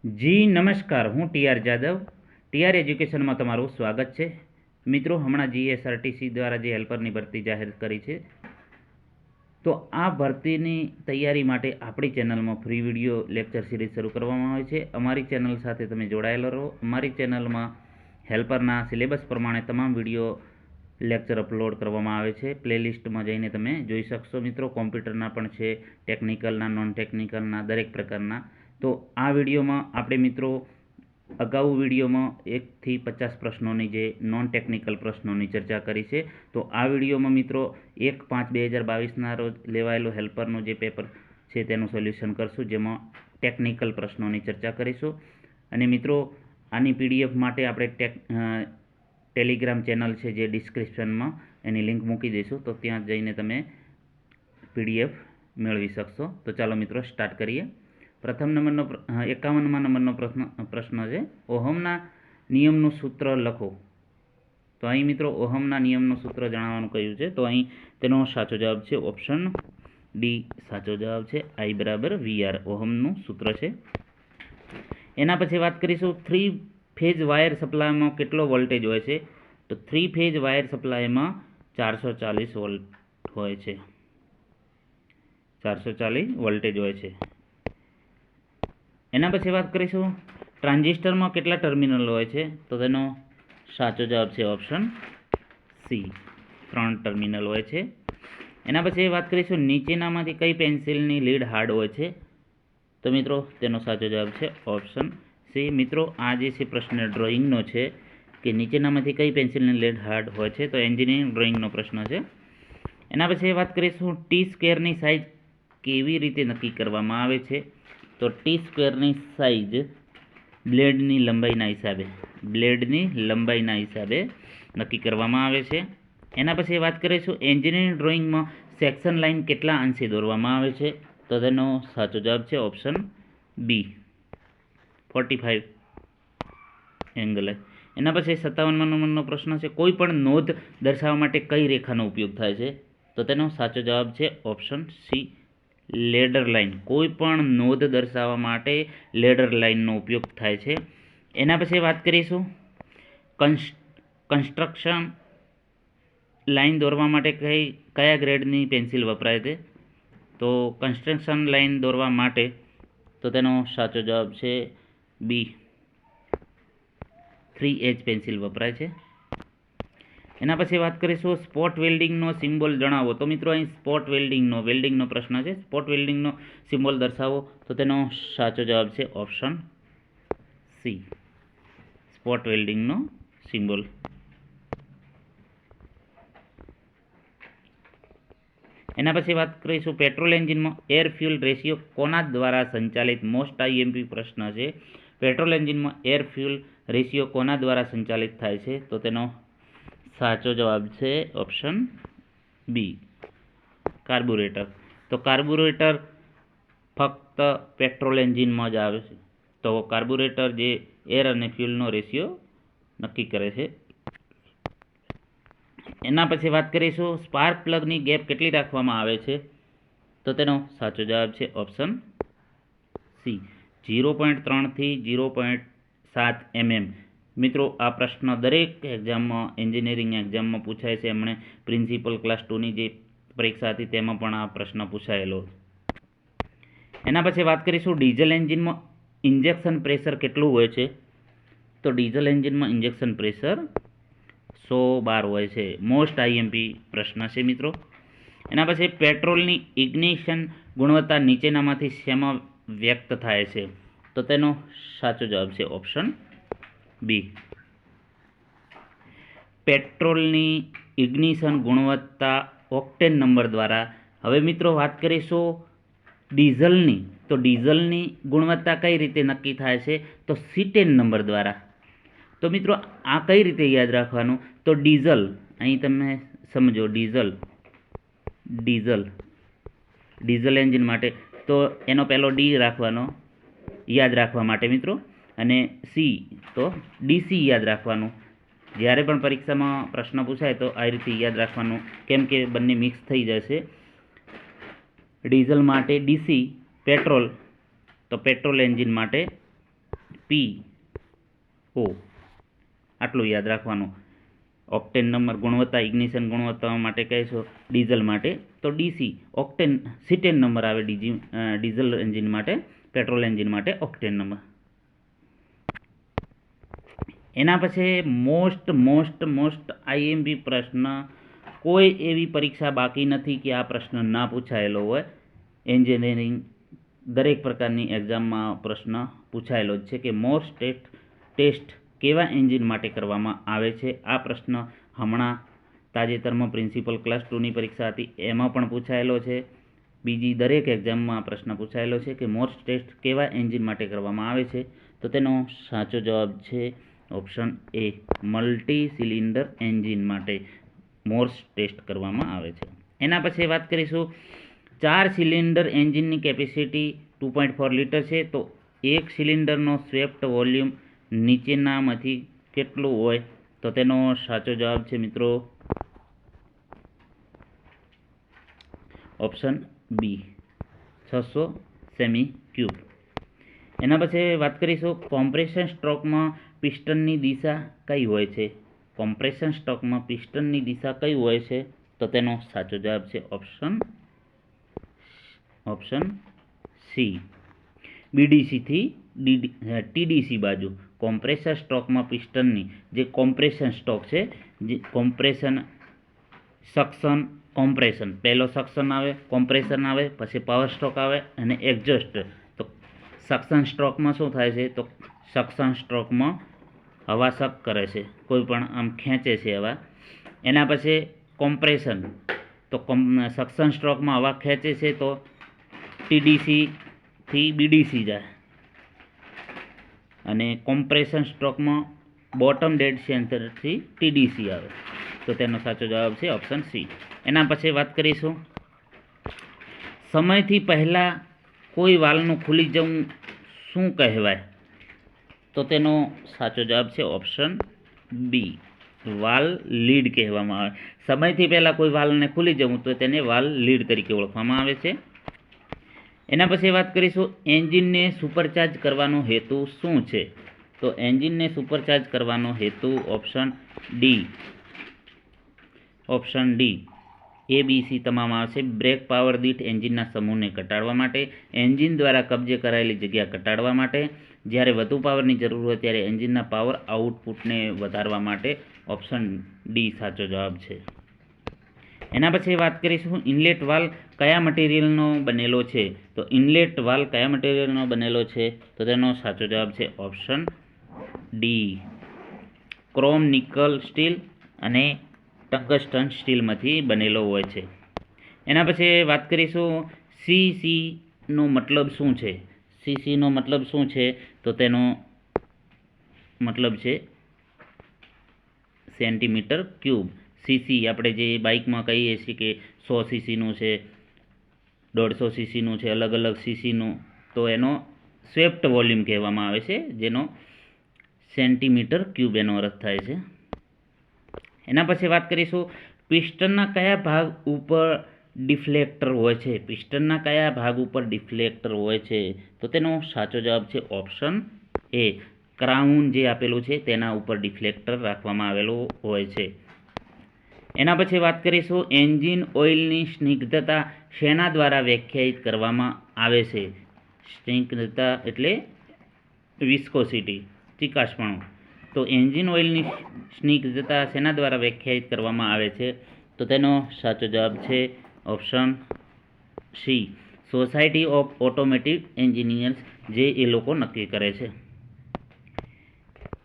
જી નમસ્કાર, હું TR Jadav. TR એજ્યુકેશનમાં તમારું સ્વાગત છે. મિત્રો, હમણાં જીએસઆરટીસી દ્વારા જે હેલ્પરની ભરતી જાહેર કરી છે, તો આ ભરતીની તૈયારી માટે આપણી ચેનલમાં ફ્રી વિડીયો લેક્ચર સિરીઝ શરૂ કરવામાં આવે છે. અમારી ચેનલ સાથે તમે જોડાયેલા રહો. અમારી ચેનલમાં હેલ્પરના સિલેબસ પ્રમાણે તમામ વિડીયો લેક્ચર અપલોડ કરવામાં આવે છે. પ્લેલિસ્ટમાં જઈને તમે જોઈ શકશો. મિત્રો, કોમ્પ્યુટરના પણ છે, ટેકનિકલના, નોન ટેકનિકલના, દરેક પ્રકારના. તો આ વિડીયોમાં આપણે મિત્રો અગાઉ વિડીયોમાં 1 થી 50 પ્રશ્નોની જે નોન ટેકનિકલ પ્રશ્નોની ચર્ચા કરી છે. તો આ વિડીયોમાં મિત્રો 1/5/2022ના રોજ લેવાયેલો હેલ્પરનું જે પેપર છે તેનું સોલ્યુશન કરશું, જેમાં ટેકનિકલ પ્રશ્નોની ચર્ચા કરીશું. અને મિત્રો, આની પીડીએફ માટે આપણે ટેલિગ્રામ ચેનલ છે જે ડિસ્ક્રિપ્શનમાં એની લિંક મૂકી દઈશું, તો ત્યાં જઈને તમે પીડીએફ મેળવી શકશો. તો ચાલો મિત્રો સ્ટાર્ટ કરીએ. પ્રથમ નંબરનો 51મા નંબરનો પ્રશ્ન છે, ઓહમના નિયમનું સૂત્ર લખો. તો અહીં મિત્રો ઓહમના નિયમનું સૂત્ર જણાવવાનું કહ્યું છે. તો અહીં તેનો સાચો જવાબ છે ઓપ્શન ડી સાચો જવાબ છે. I = VR ઓહમનું સૂત્ર છે. એના પછી વાત કરીશું 3 ફેઝ વાયર સપ્લાયમાં કેટલો વોલ્ટેજ હોય છે. તો 3 ફેઝ વાયર સપ્લાયમાં 440 વોલ્ટ હોય છે. 440 વોલ્ટેજ હોય છે. એના પછી વાત કરીશું ટ્રાન્ઝિસ્ટરમાં કેટલા ટર્મિનલ હોય છે. તો તેનો સાચો જવાબ છે ઓપ્શન સી 3 ટર્મિનલ હોય છે. એના પછી વાત કરીશું નીચેનામાંથી કઈ પેન્સિલની લીડ હાર્ડ હોય છે. તો મિત્રો તેનો સાચો જવાબ છે ઓપ્શન સી. મિત્રો, આ જે છે પ્રશ્ન ડ્રોઈંગનો છે કે નીચેનામાંથી કઈ પેન્સિલની લીડ હાર્ડ હોય છે, તો એન્જિનિયરિંગ ડ્રોઈંગનો પ્રશ્ન છે. એના પછી વાત કરીશું ટી સ્ક્વેરની સાઇઝ કેવી રીતે નક્કી કરવામાં આવે છે. તો ટી સ્ક્વેરની સાઇઝ બ્લેડની લંબાઈના હિસાબે નક્કી કરવામાં આવે છે. એના પછી વાત કરીશું એન્જિનિયરિંગ ડ્રોઈંગમાં સેક્શન લાઇન કેટલા અંશે દોરવામાં આવે છે. તો તેનો સાચો જવાબ છે ઓપ્શન બી 45 એંગલે. એના પછી 57મા નંબરનો પ્રશ્ન છે, કોઈ પણ નોંધ દર્શાવવા માટે કઈ રેખાનો ઉપયોગ થાય છે. તો તેનો સાચો જવાબ છે ઓપ્શન સી લેડર લાઇન. કોઈ પણ નોંધ દર્શાવવા માટે લેડર લાઇનનો ઉપયોગ થાય છે. એના પછી વાત કરીશું કન્સ્ટ્રક્શન લાઇન દોરવા માટે કયા ગ્રેડની પેન્સિલ વપરાય છે. તો કન્સ્ટ્રક્શન લાઇન દોરવા માટે તો તેનો સાચો જવાબ છે બી 3H પેન્સિલ વપરાય છે. એના પછી વાત કરીશું સ્પોટ વેલ્ડિંગનો સિમ્બોલ જણાવો. તો મિત્રો અહીં સ્પોટ વેલ્ડિંગનો પ્રશ્ન છે. સ્પોટ વેલ્ડિંગનો સિમ્બોલ દર્શાવો. તો તેનો સાચો જવાબ છે ઓપ્શન સી સ્પોટ વેલ્ડિંગનો સિમ્બોલ. એના પછી વાત કરીશું પેટ્રોલ એન્જિનમાં એર ફ્યુલ રેશિયો કોના દ્વારા સંચાલિત. મોસ્ટ IMP પ્રશ્ન છે. પેટ્રોલ એન્જિનમાં એર ફ્યુલ રેશિયો કોના દ્વારા સંચાલિત થાય છે. તો તેનો સાચો જવાબ છે ઓપ્શન બી કાર્બુરેટર. તો કાર્બુરેટર ફક્ત પેટ્રોલ એન્જિનમાં જ આવે છે. તો કાર્બુરેટર જે એર અને ફ્યુલનો રેશિયો નક્કી કરે છે. એના પછી વાત કરીશું સ્પાર્ક પ્લગની ગેપ કેટલી રાખવામાં આવે છે. તો તેનો સાચો જવાબ છે ઓપ્શન સી 0.3 થી 0.7 mm. મિત્રો, આ પ્રશ્ન દરેક એક્ઝામમાં એન્જિનિયરિંગ એક્ઝામમાં પૂછાય છે. એમણે પ્રિન્સિપલ ક્લાસ 2ની જે પરીક્ષા હતી તેમાં પણ આ પ્રશ્ન પૂછાયેલો. એના પછી વાત કરીશું ડીઝલ એન્જિનમાં ઇન્જેક્શન પ્રેશર કેટલું હોય છે. તો ડીઝલ એન્જિનમાં ઇન્જેક્શન પ્રેશર 100 બાર હોય છે. મોસ્ટ IMP પ્રશ્ન છે મિત્રો. એના પછી પેટ્રોલની ઇગ્નિશન ગુણવત્તા નીચેનામાંથી શેમાં વ્યક્ત થાય છે. તો તેનો સાચો જવાબ છે ઓપ્શન બી પેટ્રોલની ઇગ્નિશન ગુણવત્તા ઓક્ટેન નંબર દ્વારા. હવે મિત્રો વાત કરીશું ડીઝલની. તો ડીઝલની ગુણવત્તા કઈ રીતે નક્કી થાય છે. તો C10 નંબર દ્વારા. તો મિત્રો, આ કઈ રીતે યાદ રાખવાનું. તો ડીઝલ, અહીં તમે સમજો ડીઝલ એન્જિન માટે તો એનો પહેલો ડી રાખવાનો યાદ રાખવા માટે મિત્રો, અને સી તો DC યાદ રાખવાનું. જ્યારે પણ પરીક્ષામાં પ્રશ્ન પૂછાય તો આ રીતે યાદ રાખવાનું, કેમ કે બંને મિક્સ થઈ જશે. ડીઝલ માટે DC, પેટ્રોલ તો પેટ્રોલ એન્જિન માટે PO આટલું યાદ રાખવાનું. ઓક્ટેન નંબર ગુણવત્તા ઇગ્નિશન ગુણવત્તા માટે કહેશો ડીઝલ માટે તો DC. સીટેન નંબર આવે ડીઝલ એન્જિન માટે, પેટ્રોલ એન્જિન માટે ઓક્ટેન નંબર. એના પછી મોસ્ટ IMP પ્રશ્ન, કોઈ એવી પરીક્ષા બાકી નથી કે આ પ્રશ્ન ના પૂછાયેલો હોય. એન્જિનિયરિંગ દરેક પ્રકારની એક્ઝામમાં પ્રશ્ન પૂછાયેલો જ છે કે મોસ્ટ ટેસ્ટ કેવા એન્જિન માટે કરવામાં આવે છે. આ પ્રશ્ન હમણાં તાજેતરમાં પ્રિન્સિપલ ક્લાસ 2ની પરીક્ષા હતી એમાં પણ પૂછાયેલો છે. બીજી દરેક એક્ઝામમાં આ પ્રશ્ન પૂછાયેલો છે કે મોસ્ટ ટેસ્ટ કેવા એન્જિન માટે કરવામાં આવે છે. તો તેનો સાચો જવાબ છે option A, multi cylinder engine માટે મોસ્ટ ટેસ્ટ કરવામાં આવે છે. એના પછી વાત કરીશું 4 સિલિન્ડર એન્જિનની કેપેસિટી 2.4 લીટર છે. તો એક સિલિન્ડરનો સ્વેપ્ટ વોલ્યુમ નીચેનામાંથી કેટલું હોય. તો તેનો સાચો જવાબ છે મિત્રો ઓપ્શન B, 600 સેમી ક્યુબ. એના પછી વાત કરીશું કોમ્પ્રેશન સ્ટ્રોકમાં પિસ્ટનની દિશા કઈ હોય છે. કોમ્પ્રેશન સ્ટ્રોકમાં પિસ્ટનની દિશા કઈ હોય છે. તો તેનો સાચો જવાબ છે ઓપ્શન C, BDC થી TDC બાજુ. કોમ્પ્રેસર સ્ટ્રોકમાં પિસ્ટનની જે કોમ્પ્રેશન સ્ટ્રોક છે, જે કોમ્પ્રેશન, સક્શન, કોમ્પ્રેશન, પહેલો સક્શન આવે, કોમ્પ્રેશન આવે, પછી પાવર સ્ટ્રોક આવે અને એક્ઝોસ્ટ. તો સક્શન સ્ટ્રોકમાં શું થાય છે. તો સક્શન સ્ટ્રોકમાં હવા સક કરે છે, કોઈ પણ આમ ખેંચે છે હવા. એના પછી કોમ્પ્રેશન, તો સક્શન સ્ટ્રોકમાં હવા ખેંચે છે તો TDC થી BDC જાય. અને કોમ્પ્રેશન સ્ટ્રોકમાં બોટમ ડેડ સેન્ટરથી TDC આવે. તો તેનો સાચો જવાબ છે ઓપ્શન C. એના પછી વાત કરીશું સમયથી પહેલાં કોઈ વાલ્વનું ખુલી જવું શું કહેવાય. તો તેનો સાચો જવાબ છે ઓપ્શન B, વાલ્વ લીડ કહેવામાં આવે. સમયથી પહેલાં કોઈ વાલ્વને ખુલી જવું તો તેને વાલ્વ લીડ તરીકે ઓળખવામાં આવે છે. એના પછી વાત કરીશું એન્જિનને સુપરચાર્જ કરવાનો હેતુ શું છે. તો એન્જિનને સુપરચાર્જ કરવાનો હેતુ ઓપ્શન D, ABC તમામ આવશે. બ્રેક પાવર દીઠ એન્જિનના સમૂહને ઘટાડવા માટે, એન્જિન દ્વારા કબજે કરાયેલી જગ્યા ઘટાડવા માટે, જ્યારે વધુ પાવરની જરૂર હોય ત્યારે એન્જિનના પાવર આઉટપુટને વધારવા માટે. ઓપ્શન D સાચો જવાબ છે. એના પછી વાત કરીશું ઇનલેટ વાલ્વ કયા મટીરિયલનો બનેલો છે. તો ઇનલેટ વાલ્વ કયા મટીરિયલનો બનેલો છે. તો તેનો સાચો જવાબ છે option D, chrome, nickel steel અને ટંગસ્ટન સ્ટીલમાંથી બનેલો હોય છે. એના પછી વાત કરીશું CCનો મતલબ શું છે. CCનો મતલબ શું છે. તો તેનો મતલબ છે સેન્ટીમીટર ક્યુબ. CC આપણે જે બાઇકમાં કહીએ છીએ કે 100 ccનું છે, 150 ccનું છે, અલગ અલગ ccનું, તો એનો સ્વેપ્ટ વોલ્યુમ કહેવામાં આવે છે, જેનો સેન્ટીમીટર ક્યુબ એનો અર્થ થાય છે. એના પછી વાત કરીશું પિસ્ટનના કયા ભાગ ઉપર ડિફ્લેક્ટર હોય છે. પિસ્ટનના કયા ભાગ ઉપર ડિફ્લેક્ટર હોય છે. તો તેનો સાચો જવાબ છે ઓપ્શન A, ક્રાઉન જે આપેલું છે તેના ઉપર ડિફ્લેક્ટર રાખવામાં આવેલું હોય છે. એના પછી વાત કરીશું એન્જિન ઓઇલની સ્નિગ્ધતા શેના દ્વારા વ્યાખ્યાયિત કરવામાં આવે છે. સ્નિગ્ધતા એટલે વિસ્કોસિટી, ચીકાશપણું. તો એન્જિન ઓઇલની સ્નિગ્ધતા શેના દ્વારા વ્યાખ્યાયિત કરવામાં આવે છે. તો તેનો સાચો જવાબ છે option C, society of automotive engineers, જે એ લોકો નક્કી કરે છે.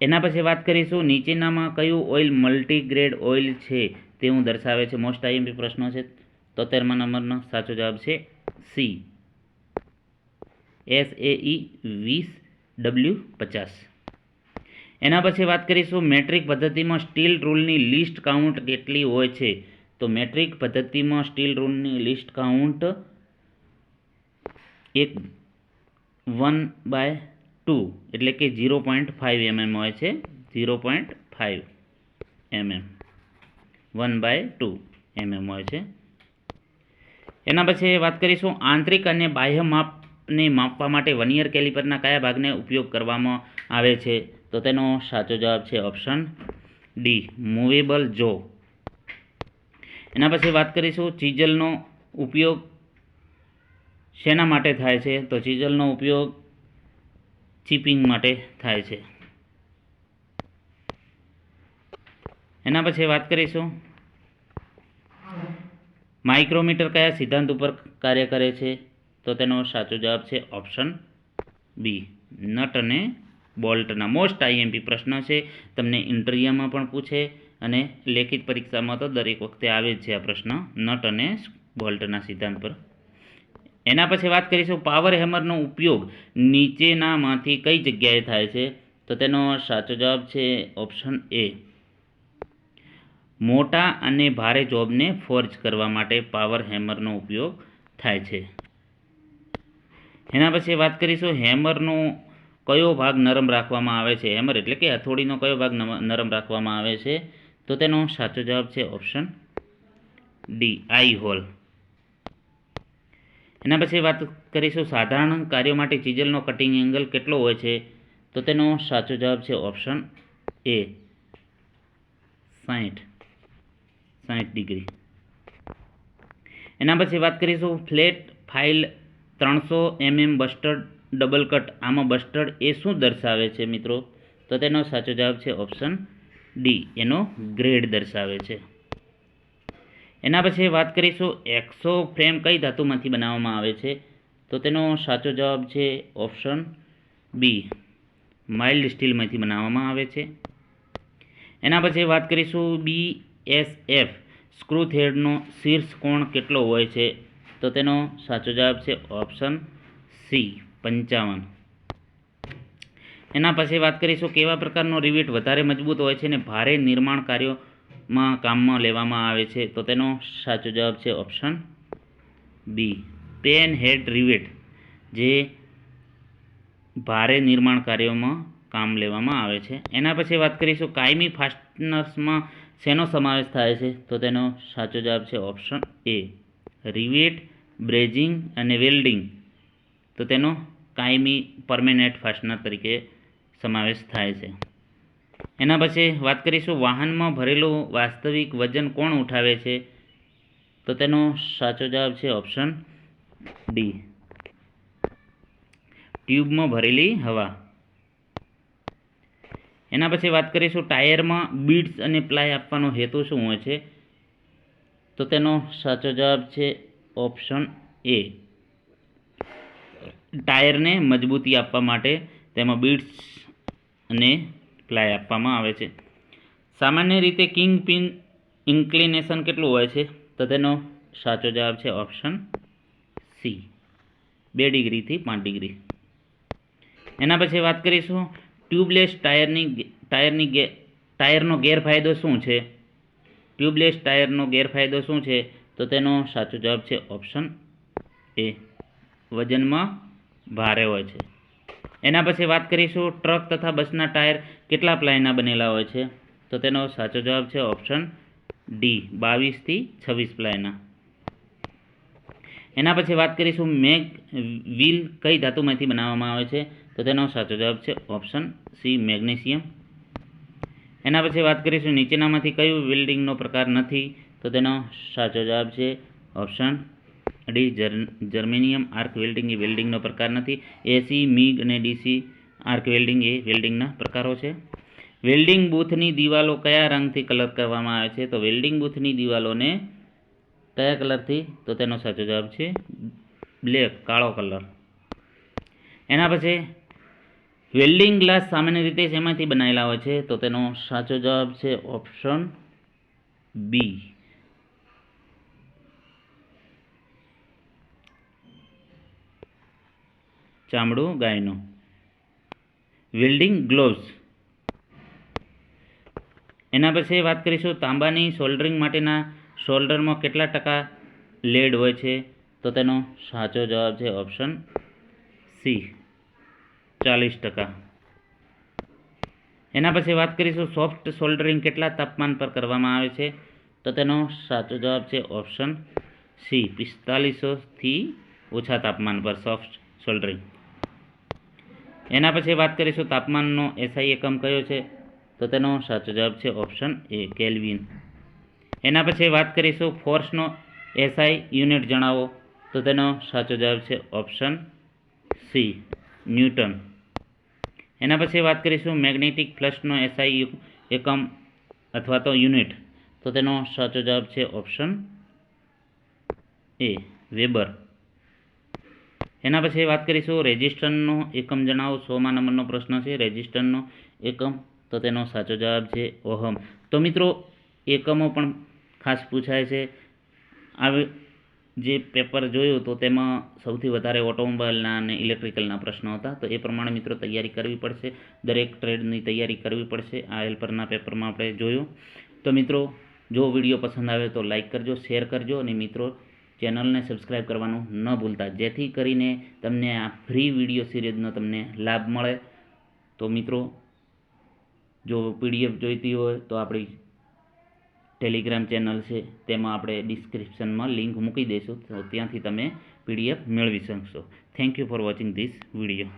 એના પછી વાત કરીશું નીચેનામાં કયું ઓઇલ મલ્ટીગ્રેડ ઓઇલ છે તેવું દર્શાવે છે. મોસ્ટ IMP પ્રશ્નો છે. 73મા નંબરનો સાચો જવાબ છે C, SAE 20W50. એના પછી વાત કરીશું મેટ્રિક પદ્ધતિમાં સ્ટીલ રૂલની લિસ્ટ કાઉન્ટ કેટલી હોય છે. તો મેટ્રિક પદ્ધતિમાં સ્ટીલ રૂલની લિસ્ટ કાઉન્ટ 1/2 એટલે કે 0.5 mm હોય છે. 0.5 mm, 1/2 mm હોય છે. એના પછી વાત કરીશું આંતરિક અને બાહ્ય માપ માપને માપવા માટે વર્નિયર કેલિપરના કયા ભાગને ઉપયોગ કરવામાં આવે છે? તો તેનો સાચો જવાબ છે ઓપ્શન ડી, મૂવેબલ જો. એના પછી વાત કરીશું ચીઝલનો ઉપયોગ શેના માટે થાય છે? તો ચીઝલનો ઉપયોગ ચીપિંગ માટે થાય છે. એના પછી વાત કરીશું માઇક્રોમીટર કયા સિદ્ધાંત ઉપર કાર્ય કરે છે? તો તેનો સાચો જવાબ છે ઓપ્શન બી, નટ અને બોલ્ટના. મોસ્ટ આઈએમપી પ્રશ્ન છે, તમને ઇન્ટરવ્યુમાં પણ પૂછે અને લેખિત પરીક્ષામાં તો દરેક વખતે આવે જ છે આ પ્રશ્ન, નટ અને બોલ્ટના સિદ્ધાંત પર. એના પછી વાત કરીશું પાવર હેમરનો ઉપયોગ નીચેનામાંથી કઈ જગ્યાએ થાય છે? તો તેનો સાચો જવાબ છે ઓપ્શન એ, મોટા અને ભારે જોબને ફોર્જ કરવા માટે પાવર હેમરનો ઉપયોગ થાય છે. એના પછી વાત કરીશું હેમરનો કયો ભાગ નરમ રાખવામાં આવે છે? હેમર એટલે કે હથોડીનો કયો ભાગ નરમ રાખવામાં આવે છે? તો તેનો સાચો જવાબ છે ઓપ્શન ડી, આઈ હોલ. એના પછી વાત કરીશું સાધારણ કાર્યો માટે ચીઝલનો કટિંગ એંગલ કેટલો હોય છે? તો તેનો સાચો જવાબ છે ઓપ્શન એ, 60 ડિગ્રી. એના પછી વાત કરીશું flat file 300 mm bastard double cut. આમાં બસ્ટર્ડ એ શું દર્શાવે છે મિત્રો? તો તેનો સાચો જવાબ છે ઓપ્શન ડી, એનો ગ્રેડ દર્શાવે છે. એના પછી વાત કરીશું એક્સો ફ્રેમ કઈ ધાતુમાંથી બનાવવામાં આવે છે? તો તેનો સાચો જવાબ છે ઓપ્શન બી, માઇલ્ડ સ્ટીલમાંથી બનાવવામાં આવે છે. એના પછી વાત કરીશું BSF સ્ક્રૂ થ્રેડનો શીર્ષ કોણ કેટલો હોય છે? તો તેનો સાચો જવાબ છે ઓપ્શન સી, 55. એના પછી વાત કરીશું કેવા પ્રકારનો રિવેટ વધારે મજબૂત હોય છે અને ભારે નિર્માણ કાર્યોમાં કામમાં લેવામાં આવે છે? તો તેનો સાચો જવાબ છે option B, pen head rivet, જે ભારે નિર્માણ કાર્યોમાં કામ લેવામાં આવે છે. એના પછી વાત કરીશું કાયમી ફાસ્ટનર્સમાં શેનો સમાવેશ થાય છે? તો તેનો સાચો જવાબ છે ઓપ્શન એ, રિવેટ, બ્રેજિંગ અને વેલ્ડિંગ. તો તેનો કાયમી પરમેનન્ટ ફાસ્ટનર તરીકે સમાવેશ થાય છે. એના પછી વાત કરીશું વાહનમાં ભરેલું વાસ્તવિક વજન કોણ ઉઠાવે છે? તો તેનો સાચો જવાબ છે ઓપ્શન ડી, ટ્યુબમાં ભરેલી હવા. એના પછી વાત કરીશું ટાયરમાં બીડ્સ અને પ્લાય આપવાનો હેતુ શું હોય છે? તો તેનો સાચો જવાબ છે ઓપ્શન એ, ટાયરને મજબૂતી આપવા માટે તેમાં બીડ્સ અને પ્લાય આપવામાં આવે છે. સામાન્ય રીતે કિંગ પિન ઇન્ક્લિનેશન કેટલું હોય છે? તો તેનો સાચો જવાબ છે ઓપ્શન સી, 2 ડિગ્રીથી 5 ડિગ્રી. એના પછી વાત કરીશું ટ્યુબલેસ ટાયરનો ગેરફાયદો શું છે? ટ્યુબલેસ ટાયરનો ગેરફાયદો શું છે? તો તેનો સાચો જવાબ છે ઓપ્શન એ, વજનમાં ભારે હોય છે. એના પછી વાત કરીશું ટ્રક તથા બસના ટાયર કેટલા પ્લાયના બનેલા હોય છે? તો તેનો સાચો જવાબ છે ઓપ્શન ડી, 22 થી 26 પ્લાયના. એના પછી વાત કરીશું મેગ વ્હીલ કઈ ધાતુમાંથી બનાવવામાં આવે છે? તો તેનો સાચો જવાબ છે ઓપ્શન સી, મેગ્નેશિયમ. એના પછી વાત કરીશું નીચેનામાંથી કયું વેલ્ડિંગનો પ્રકાર નથી? તો તેનો સાચો જવાબ છે option D, germanium arc welding એ વેલ્ડિંગનો પ્રકાર નથી. એસી, મિગ અને ડીસી આર્ક વેલ્ડિંગ એ વેલ્ડિંગના પ્રકારો છે. વેલ્ડિંગ બૂથની દિવાલો કયા રંગથી કલર કરવામાં આવે છે? તો વેલ્ડિંગ બૂથની દિવાલોને કયા કલરથી? તો તેનો સાચો જવાબ છે બ્લેક, કાળો કલર. એના પછી વેલ્ડિંગ ગ્લાસ સામાન્ય રીતે શેમાંથી બનાવેલા હોય છે? તો તેનો સાચો જવાબ છે ઓપ્શન બી, ચામડું ગાયનું. Welding gloves. એના પછી વાત કરીશું તાંબાની સોલ્ડરિંગ માટેના સોલ્ડરમાં કેટલા ટકા લેડ હોય છે? તો તેનો સાચો જવાબ છે ઓપ્શન સી, 40%. એના પછી વાત કરીશું સોફ્ટ સોલ્ડરિંગ કેટલા તાપમાન પર કરવામાં આવે છે? તો તેનો સાચો જવાબ છે ઓપ્શન સી, 4500 થી ઓછા તાપમાન પર સોફ્ટ સોલ્ડરિંગ. એના પછી વાત કરીશું તાપમાનનો એસઆઈ એકમ કયો છે, તો તેનો સાચો જવાબ છે ઓપ્શન એ કેલ્વિન. એના પછી વાત કરીશું ફોર્સનો એસઆઈ યુનિટ જણાવો, તો તેનો સાચો જવાબ છે ઓપ્શન સી ન્યૂટન. એના પછી વાત કરીશું મેગ્નેટિક ફ્લક્સનો એસઆઈ એકમ અથવા તો યુનિટ, તો તેનો સાચો જવાબ છે ઓપ્શન એ વેબર. એના પછી વાત કરીશું રેઝિસ્ટન્સનો એકમ જણાવો. 100મા નંબરનો પ્રશ્ન છે રેઝિસ્ટન્સનો એકમ, તો તેનો સાચો જવાબ છે ઓહમ. તો મિત્રો એકમો પણ ખાસ પૂછાય છે. આ જે પેપર જોયું તો તેમાં સૌથી વધારે ઓટોમોબાઈલના અને ઇલેક્ટ્રિકલના પ્રશ્નો હતા, તો એ પ્રમાણે મિત્રો તૈયારી કરવી પડશે. દરેક ટ્રેડની તૈયારી કરવી પડશે. આ હેલ્પરના પેપરમાં આપણે જોયું. તો મિત્રો જો વિડીયો પસંદ આવે તો લાઈક કરજો, શેર કરજો અને મિત્રો ચેનલને સબસ્ક્રાઈબ કરવાનું ન ભૂલતા, જેથી કરીને તમને આ ફ્રી વિડીયો સિરીઝનો તમને લાભ મળે. તો મિત્રો જો પીડીએફ જોઈતી હોય તો આપણી ટેલિગ્રામ ચેનલ છે તેમાં આપણે ડિસ્ક્રિપ્શનમાં લિંક મૂકી દઈશું, તો ત્યાંથી તમે પીડીએફ મેળવી શકશો. Thank you for watching this video.